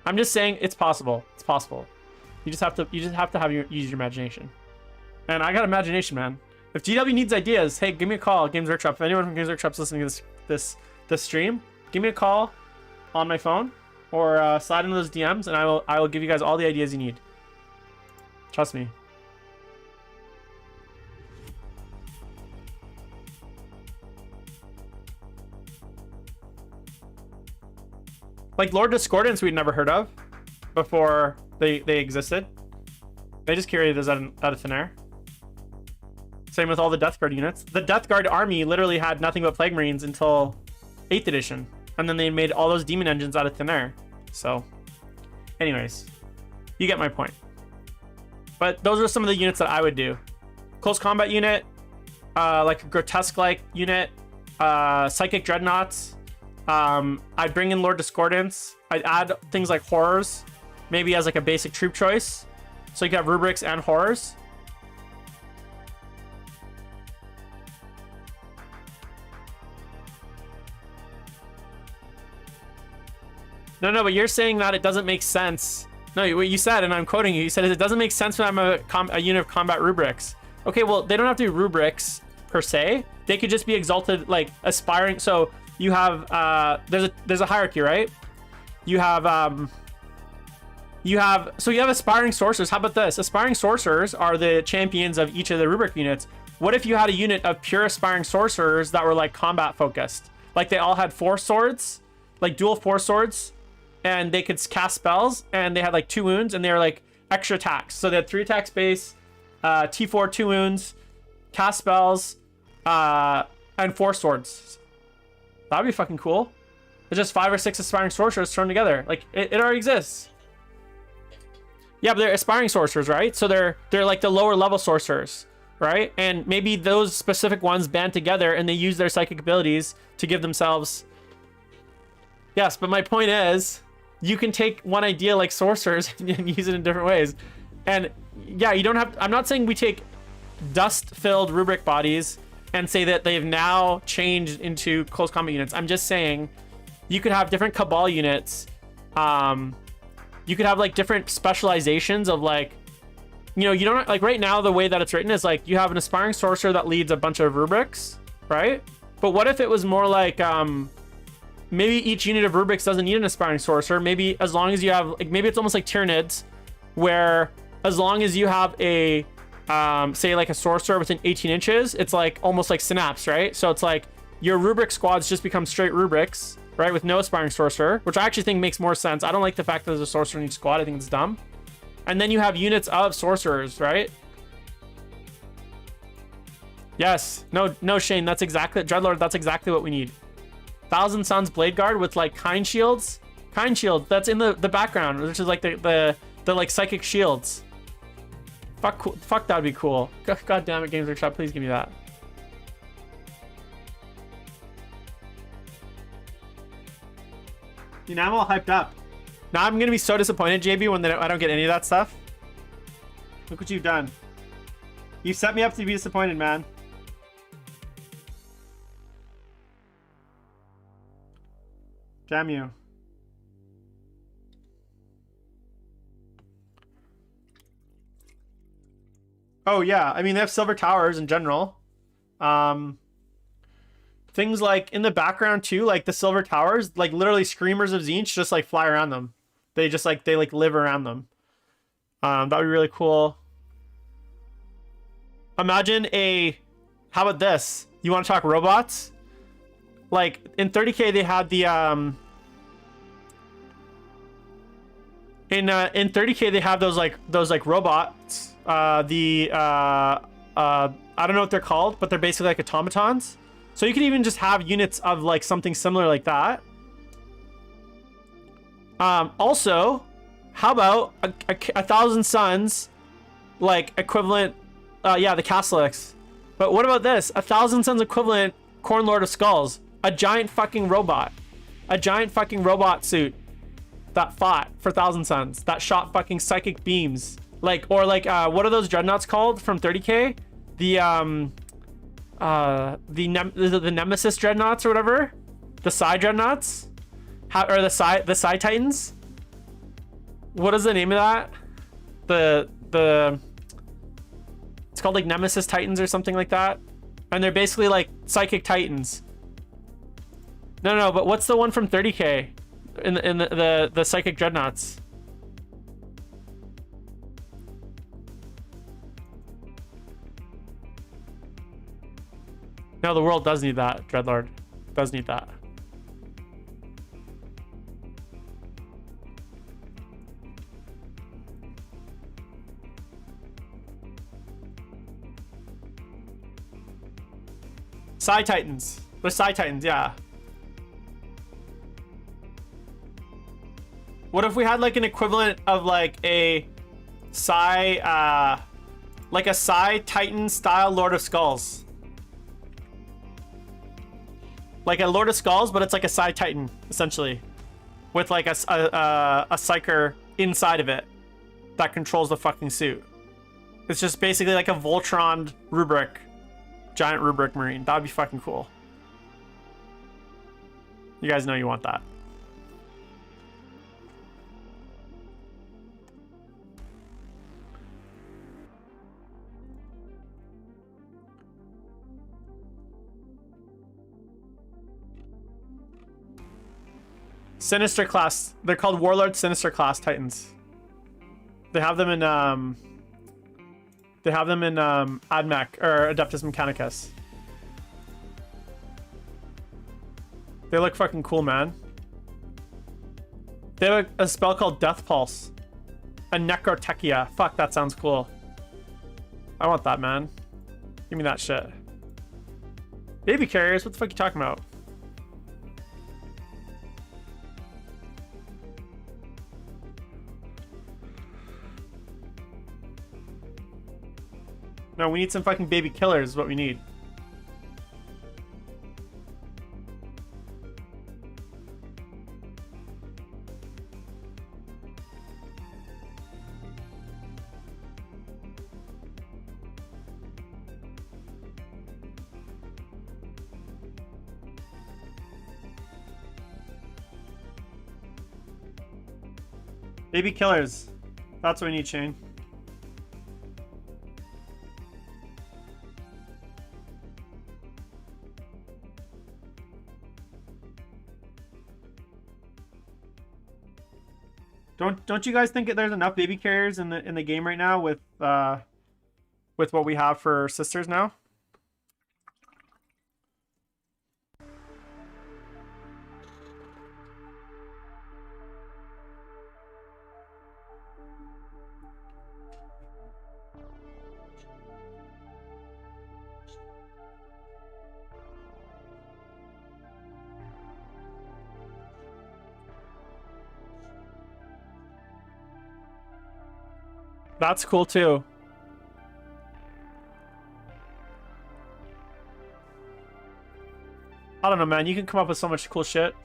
I'm just saying it's possible. It's possible. You just have to use your imagination. And I got imagination, man. If GW needs ideas, hey, give me a call, Games Workshop. If anyone from Games Workshop's listening to this stream, give me a call on my phone or slide into those DMs, and I will give you guys all the ideas you need. Trust me. Like Lord Discordance we'd never heard of before they existed. They just carried those out of thin air. Same with all the Death Guard units. The Death Guard army literally had nothing but Plague Marines until 8th edition. And then they made all those demon engines out of thin air. So, anyways, you get my point. But those are some of the units that I would do. Close combat unit, like a grotesque-like unit, psychic dreadnoughts. I'd bring in Lord Discordance. I'd add things like horrors, maybe as like a basic troop choice. So you can have rubrics and horrors. No, but you're saying that it doesn't make sense. No, what you said, and I'm quoting you, you said it doesn't make sense when I'm a unit of combat rubrics. Okay, well, they don't have to be rubrics per se. They could just be exalted, like aspiring. So you have there's a hierarchy, right? You have aspiring sorcerers. How about this? Aspiring sorcerers are the champions of each of the rubric units. What if you had a unit of pure aspiring sorcerers that were like combat focused? Like they all had 4 swords, like dual force swords, and they could cast spells, and they had like 2 wounds, and they were like extra attacks. So they had 3 attacks base, T4, 2 wounds, cast spells, and 4 swords. That'd be fucking cool. It's just 5 or 6 aspiring sorcerers thrown together. Like it already exists. Yeah, but they're aspiring sorcerers, right? So they're like the lower level sorcerers, right? And maybe those specific ones band together and they use their psychic abilities to give themselves. Yes, but my point is, you can take one idea like sorcerers and use it in different ways. And yeah, you don't have. I'm not saying we take dust-filled rubric bodies and say that they've now changed into close combat units. I'm just saying you could have different cabal units. You could have like different specializations of like, you know, you don't like right now the way that it's written is like you have an aspiring sorcerer that leads a bunch of rubrics, right? But what if it was more like maybe each unit of rubrics doesn't need an aspiring sorcerer? Maybe as long as you have like, maybe it's almost like Tyranids, where as long as you have a say like a sorcerer within 18 inches, it's like almost like Synapse, right? So it's like your rubric squads just become straight rubrics, right, with no aspiring sorcerer, which I actually think makes more sense. I don't like the fact that there's a sorcerer in each squad. I think it's dumb. And then you have units of sorcerers, right? Yes. No, Shane, that's exactly, Dreadlord, that's exactly what we need. Thousand Suns Blade Guard with like kind shields. Kind shield, that's in the background, which is like the like psychic shields. Fuck, that'd be cool. God damn it, Games Workshop, please give me that. Dude, now I'm all hyped up. Now I'm gonna be so disappointed, JB, when I don't get any of that stuff. Look what you've done. You set me up to be disappointed, man. Damn you. Oh yeah, I mean they have silver towers in general. Things like in the background too, like the silver towers, like literally screamers of Tzeentch just like fly around them. They just like they like live around them. That'd be really cool. Imagine how about this? You want to talk robots? Like in 30K they had the in 30K they have those like robots. I don't know what they're called, but they're basically like automatons. So you could even just have units of like something similar like that. Also, how about a Thousand Suns, like equivalent, yeah, the Castellix. But what about this? A Thousand Suns equivalent Khorne Lord of Skulls. A giant fucking robot. A giant fucking robot suit that fought for Thousand Suns. That shot fucking psychic beams. Like, or like, what are those dreadnoughts called from 30K? The Nemesis dreadnoughts or whatever, the Psi dreadnoughts, or the Psi Titans. What is the name of that? It's called like Nemesis Titans or something like that, and they're basically like psychic titans. No, but what's the one from 30K in the psychic dreadnoughts? No, the world does need that. Dreadlord does need that. Psi Titans. The Psi Titans, yeah. What if we had like an equivalent of like a Psi, like a Psi Titan style Lord of Skulls? Like a Lord of Skulls, but it's like a Psi Titan, essentially. With like a Psyker inside of it that controls the fucking suit. It's just basically like a Voltron rubric. Giant rubric marine. That would be fucking cool. You guys know you want that. Sinister class. They're called Warlord Sinister class Titans. They have them in AdMech or Adeptus Mechanicus. They look fucking cool, man. They have a spell called Death Pulse. A Necrotechia. Fuck, that sounds cool. I want that, man. Give me that shit. Baby carriers? What the fuck are you talking about? No, we need some fucking baby killers is what we need. Baby killers. That's what we need, Shane. Don't you guys think that there's enough baby carriers in the game right now with what we have for sisters now? That's cool too. I don't know, man. You can come up with so much cool shit.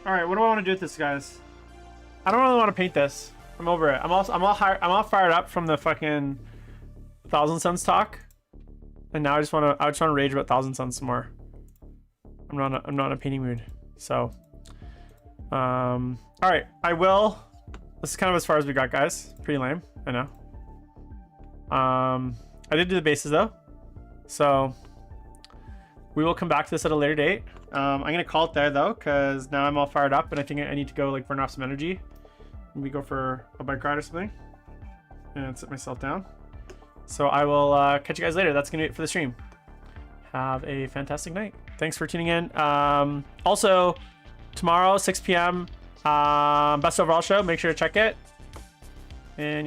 Alright, what do I want to do with this, guys? I don't really want to paint this. I'm over it. I'm all fired up from the fucking Thousand Suns talk. And now I just want to rage about Thousand Suns some more. I'm not in a painting mood. So all right, this is kind of as far as we got, guys. Pretty lame, I know. I did do the bases though, so we will come back to this at a later date. I'm gonna call it there though, because now I'm all fired up and I think I need to go like burn off some energy. Maybe go for a bike ride or something and sit myself down. So I will catch you guys later. That's gonna be it for the stream. Have a fantastic night. Thanks for tuning in. Also, tomorrow, 6 p.m., Best Overall Show. Make sure to check it. And yeah.